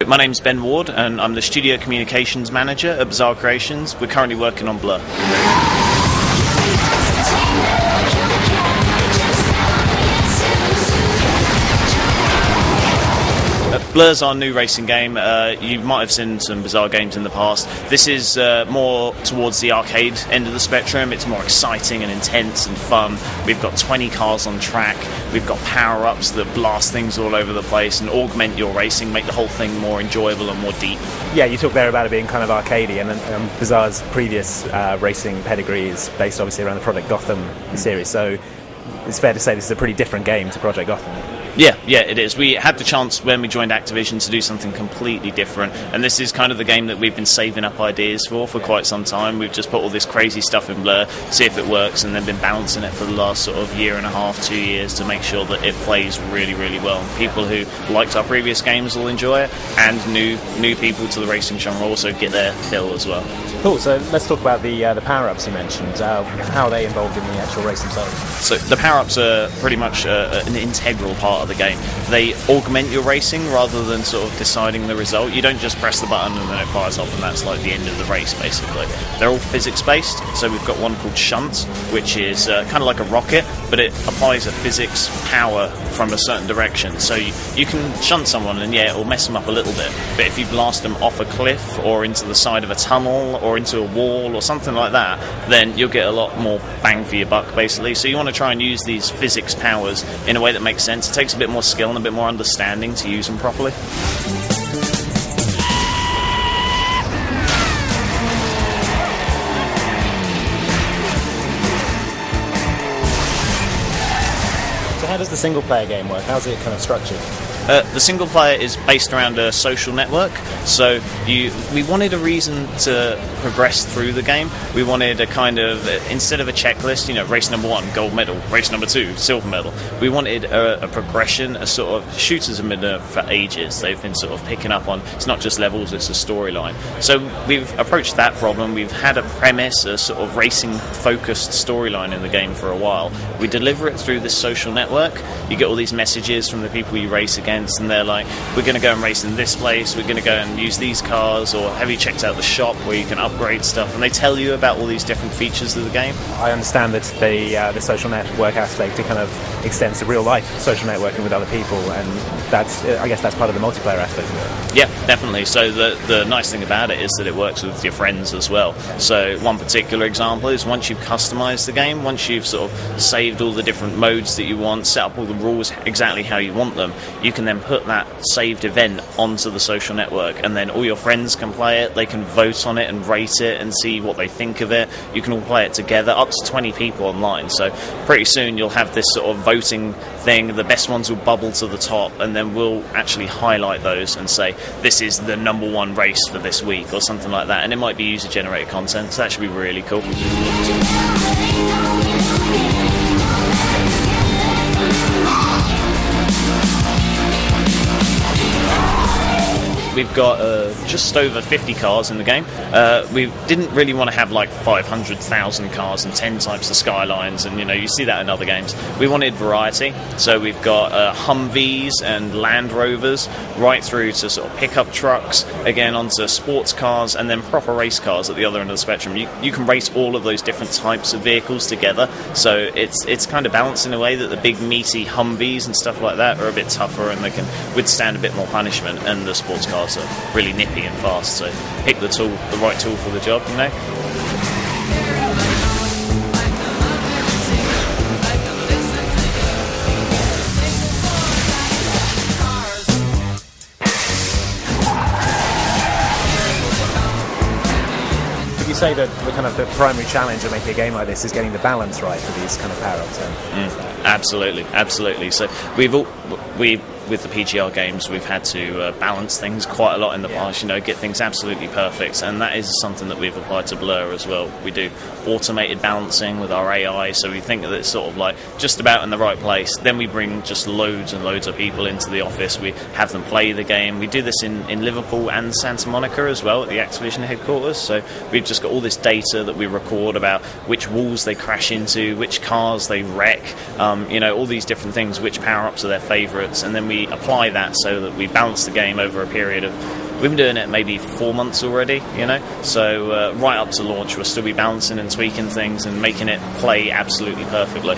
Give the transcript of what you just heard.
My name's Ben Ward, and I'm the Studio Communications Manager at Bizarre Creations. We're currently working on Blur. Blur's our new racing game. You might have seen some Bizarre games in the past. This is more towards the arcade end of the spectrum. It's more exciting and intense and fun. We've got 20 cars on track. We've got power-ups that blast things all over the place and augment your racing, make the whole thing more enjoyable and more deep. Yeah, you talked there about it being kind of arcadey, and Bizarre's previous racing pedigree is based obviously around the Project Gotham series, so it's fair to say this is a pretty different game to Project Gotham. Yeah, it is. We had the chance when we joined Activision to do something completely different, and this is kind of the game that we've been saving up ideas for quite some time. We've just put all this crazy stuff in Blur, see if it works, and then been balancing it for the last sort of year and a half, 2 years to make sure that it plays really, really well. People who liked our previous games will enjoy it, and new people to the racing genre also get their fill as well. Cool, so let's talk about the power-ups you mentioned. How are they involved in the actual race themselves? So the power-ups are pretty much an integral part of the game. They augment your racing rather than sort of deciding the result. You don't just press the button and then it fires off and that's like the end of the race, basically. They're all physics-based, so we've got one called Shunt, which is kind of like a rocket, but it applies a physics power from a certain direction. So you can shunt someone and yeah, it'll mess them up a little bit, but if you blast them off a cliff or into the side of a tunnel or into a wall or something like that, then you'll get a lot more bang for your buck, basically. So you want to try and use these physics powers in a way that makes sense. It takes a bit more skill and a bit more understanding to use them properly. So how does the single player game work? How's it kind of structured? The single player is based around a social network, so we wanted a reason to progress through the game. We wanted a kind of, instead of a checklist, race number 1, gold medal, race number 2, silver medal, we wanted a progression, a sort of, shooters have been there for ages. They've been sort of picking up on, it's not just levels, it's a storyline. So we've approached that problem. We've had a premise, a sort of racing-focused storyline in the game for a while. We deliver it through this social network. You get all these messages from the people you race against, and they're like, we're going to go and race in this place, we're going to go and use these cars, or have you checked out the shop where you can upgrade stuff, and they tell you about all these different features of the game. I understand that the social network aspect, it kind of extends to real life social networking with other people, and I guess that's part of the multiplayer aspect of it. Yeah, definitely. So the nice thing about it is that it works with your friends as well. So one particular example is once you've customized the game, once you've sort of saved all the different modes that you want, set up all the rules exactly how you want them, you can then put that saved event onto the social network, and then all your friends can play it, they can vote on it and rate it and see what they think of it. You can all play it together, up to 20 people online, so pretty soon you'll have this sort of voting thing. The best ones will bubble to the top, and then we'll actually highlight those and say, this is the number 1 race for this week, or something like that, and it might be user-generated content, so that should be really cool. We've got just over 50 cars in the game. We didn't really want to have like 500,000 cars and 10 types of Skylines, and you see that in other games. We wanted variety, so we've got Humvees and Land Rovers, right through to sort of pickup trucks, again onto sports cars, and then proper race cars at the other end of the spectrum. You can race all of those different types of vehicles together, so it's kind of balanced in a way that the big meaty Humvees and stuff like that are a bit tougher and they can withstand a bit more punishment, and the sports cars are really nippy and fast, so pick the right tool for the job, Would you say that the primary challenge of making a game like this is getting the balance right for these kind of power-ups then? Absolutely. So with the PGR games, we've had to balance things quite a lot in the past, get things absolutely perfect, and that is something that we've applied to Blur as well. We do automated balancing with our AI, so we think that it's sort of like just about in the right place. Then we bring just loads and loads of people into the office, we have them play the game. We do this in Liverpool and Santa Monica as well, at the Activision headquarters, so we've just got all this data that we record about which walls they crash into, which cars they wreck, all these different things, which power-ups are their favourites, and then we we apply that so that we balance the game over a period of... We've been doing it maybe 4 months already, you know, so right up to launch we'll still be balancing and tweaking things and making it play absolutely perfectly.